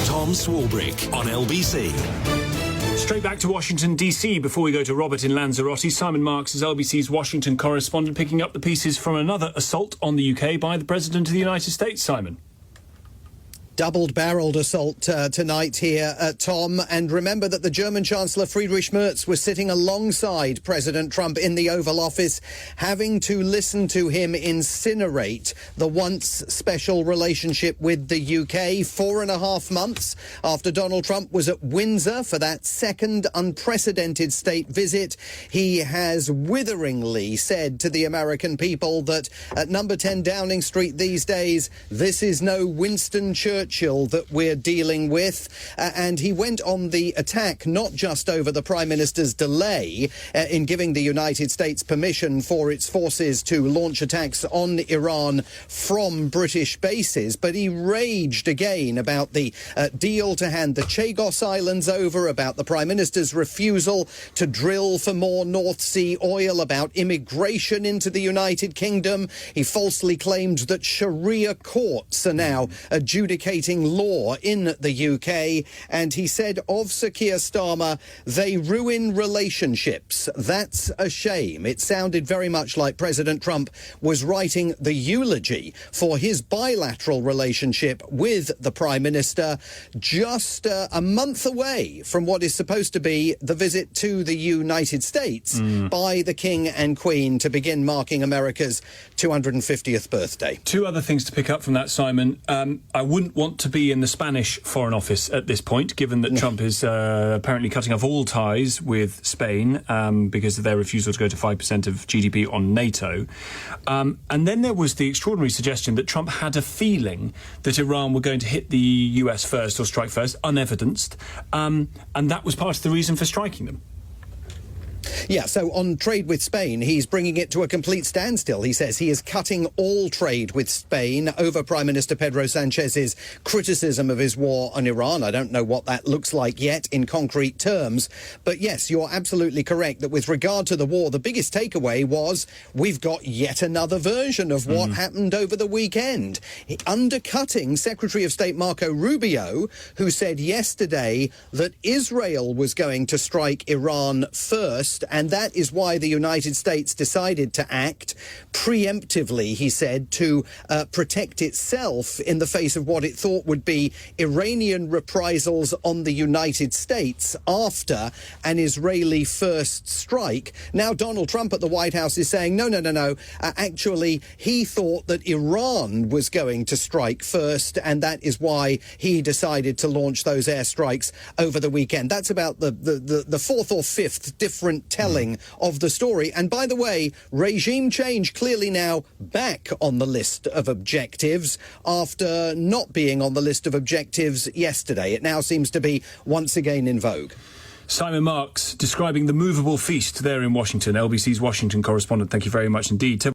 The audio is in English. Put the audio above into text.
Tom Swarbrick on LBC. Straight back to Washington, D.C. before we go to Robert in Lanzarote. Simon Marks is LBC's Washington correspondent, picking up the pieces from another assault on the UK by the President of the United States. Simon. Double-barreled assault tonight here, Tom. And remember that the German Chancellor Friedrich Merz was sitting alongside President Trump in the Oval Office, having to listen to him incinerate the once special relationship with the UK 4.5 months after Donald Trump was at Windsor for that second unprecedented state visit. He has witheringly said to the American people that at number 10 Downing Street these days, this is no Winston Churchill that we're dealing with. And he went on the attack not just over the Prime Minister's delay in giving the United States permission for its forces to launch attacks on Iran from British bases, but he raged again about the deal to hand the Chagos Islands over, about the Prime Minister's refusal to drill for more North Sea oil, about immigration into the United Kingdom. He falsely claimed that Sharia courts are now adjudicating law in the UK, and he said of Sir Keir Starmer, they ruin relationships. That's a shame. It sounded very much like President Trump was writing the eulogy for his bilateral relationship with the Prime Minister, just a month away from what is supposed to be the visit to the United States by the King and Queen to begin marking America's 250th birthday. Two other things to pick up from that, Simon. I wouldn't want to be in the Spanish Foreign Office at this point, given that Trump is apparently cutting off all ties with Spain because of their refusal to go to 5% of GDP on NATO. And then there was the extraordinary suggestion that Trump had a feeling that Iran were going to hit the US first or strike first, unevidenced, and that was part of the reason for striking them. Yeah, so on trade with Spain, he's bringing it to a complete standstill. He says he is cutting all trade with Spain over Prime Minister Pedro Sanchez's criticism of his war on Iran. I don't know what that looks like yet in concrete terms. But yes, you're absolutely correct that with regard to the war, the biggest takeaway was we've got yet another version of what happened over the weekend. Undercutting Secretary of State Marco Rubio, who said yesterday that Israel was going to strike Iran first, and that is why the United States decided to act preemptively, he said, to protect itself in the face of what it thought would be Iranian reprisals on the United States after an Israeli first strike. Now Donald Trump at the White House is saying, no. Actually, he thought that Iran was going to strike first, and that is why he decided to launch those airstrikes over the weekend. That's about the fourth or fifth different telling of the story. And by the way, regime change clearly now back on the list of objectives after not being on the list of objectives yesterday. It now seems to be once again in vogue. Simon Marks describing the movable feast there in Washington, LBC's Washington correspondent. Thank you very much indeed.